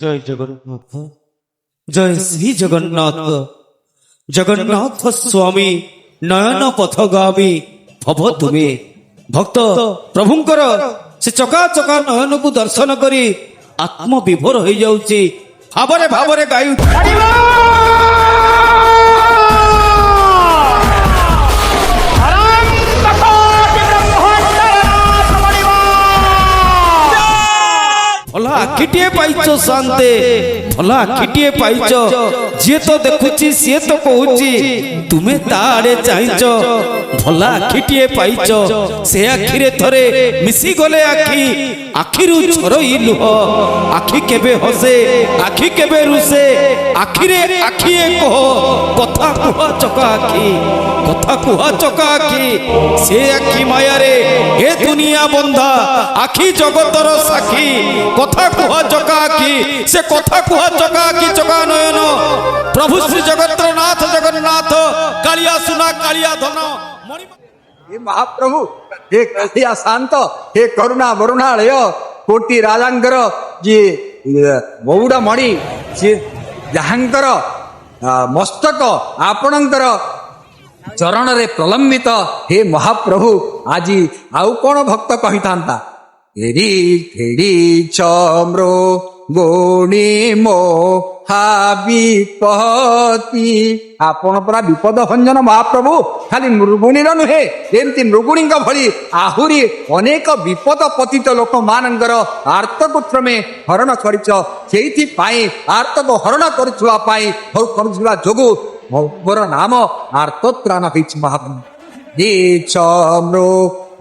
জয় জগন্নাথ, জয় শ্রী জগন্নাথ। জগন্নাথ স্বামী নয়ন পথগামী ভব তুমে। ভক্ত প্রভুঙ্কর সে চকা চকা নয়নকু দর্শন করে আত্মবিভোর হয়ে যাচ্ছে, ভাবরে ভাবরে গাই भला आखिटे पाइच शांते, भला आखिटे पाइच। जे तो देखुची से तो कहूची तुम्हें ताड़े चाहिच। भला आखिटे पाइच से आखिरे थरे मिसी गले आखि, आखिरु झरई लुह। आखि केबे हसे, आखि केबे रुसे, आखिरे आखिए कह कथा कुहा चका आखि, कथा कुहा चका आखि। से आखि मायारे हे दुनिया बंधा, आखि जगतर साखी। कथा कुहा चका आखि, से कथा कुहा चका आखि चका नयन। प्रभु श्री जगन्नाथ जगन्नाथ, कालिया सुना कालिया धन। हे महाप्रभु, हे कालिया शांत, हे करुणा वरुणालय, कोटि राजांकर जी मौड़ा मणि सी जहांकर मस्तक आपणंकर चरण रे प्रलंबित। हे महाप्रभु, आज आउ कौन भक्त कही था एरी खेड़ी चम्रो गोणी मो हाविपति। आपण परा विपद भंजन महाप्रभु, खाली मृगुणी नुहे, एमती मृगुणी भली आहुरी अनेक विपद पतित लोक मानकर आर्तक क्रमे हरण करिच। सेइथि पाई आर्तक हरण करुवा जोगु मोर नाम आर्तत्राण होइछि महाप्रभु। जे चम्रो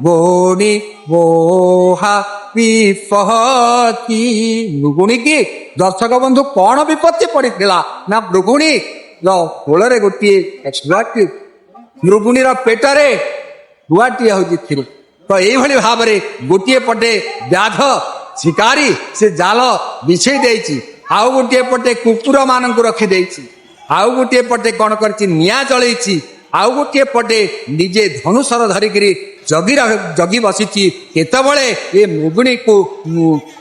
गोणी मोहा विपत्ति। मृगुणी की दर्शक बंधु कौन विपत्ति पड़ता ना, मृगुणी कोल गोटे छुआटी, मृगुणी पेटरे छुआटी हूँ। तो यही भाव में गोटे पटे व्याध शिकारी से जाल बिछे देछि, आउ गोटे पटे कुकुर मान रखिदे, आउ गोटे पटे कौन कर निआ जलैछि, आउ गोटे पटे निजे धनुषर धरिकी जगी बसी। केतबले ये मृगुणी को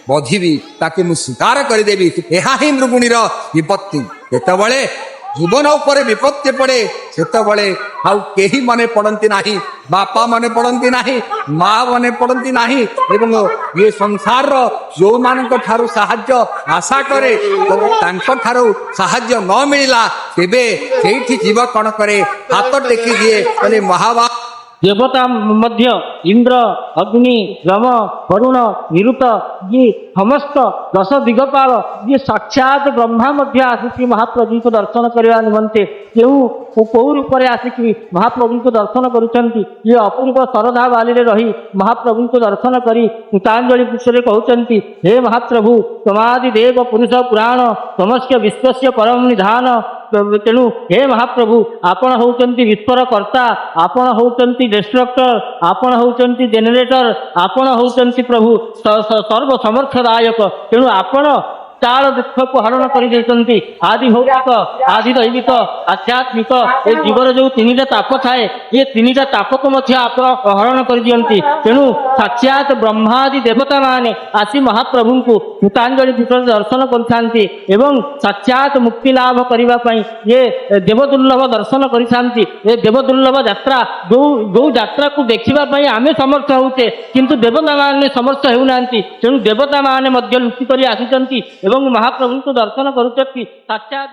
बधिबी, ताके मु शिकार करदेवी। यह ही मृगुणीर विपत्ति। केतबले जीवन उपर विपत्ति पड़े, सेतबले आउ केही मने पड़ती नाही, बापा मने पड़ती नाही, माँ मने पड़ती नाही। एवं ये संसार जो मानक ठारू साहाय्य आशा करे, तांको ठारू साहाय्य न मिलिला तेबे सेठी जीव कण करे, हाथ टेकी दिए कहले महाबा। देवता मध्य इंद्र अग्नि यम वरुण निरुत ये समस्त दश दिगपाल ये साक्षात ब्रह्मा मध्य आसिकी महाप्रभु को दर्शन करने निमंते क्यों कौ रूप में आसिकी महाप्रभु को दर्शन करुँच। ये अपूर्व श्रद्धा बाली रही महाप्रभु को दर्शन करी गीतांजलि पुष्पे कहते, हे महाप्रभु तमादि देव पुरुष पुराण तमस्य विश्वस्य परम निधान। तेणु हे महाप्रभु आपण होउचंती विश्वर कर्ता, आपण होउचंती डिस्ट्रक्टर, आपण होउचंती जेनेरेटर, आपण होउचंती प्रभु सर्व समर्थदायक। तेणु आपण चार दुख को हरण कर आदि भौतिक आदि दैविक आध्यात्मिक ए जीवन जो तीन ताप थाए ये तीन ताप को हरण कर दियंती। तेणु साक्षात ब्रह्मादि देवता माने आसी महाप्रभु को गीतांजलि पुष्प दर्शन करथांती एवं साक्षात मुक्ति लाभ करबा पई ये देवदुर्लभ दर्शन करिथांती। ए देवदुर्लभ यात्रा जो यात्रा को देखिबा पई आमे समर्थ होउते, किंतु देवता माने समर्थ हेउनांती। तेणु देवता माने मध्य लुचि करी आसीचंती एवं महाप्रभु को दर्शन करुचंती। साक्षात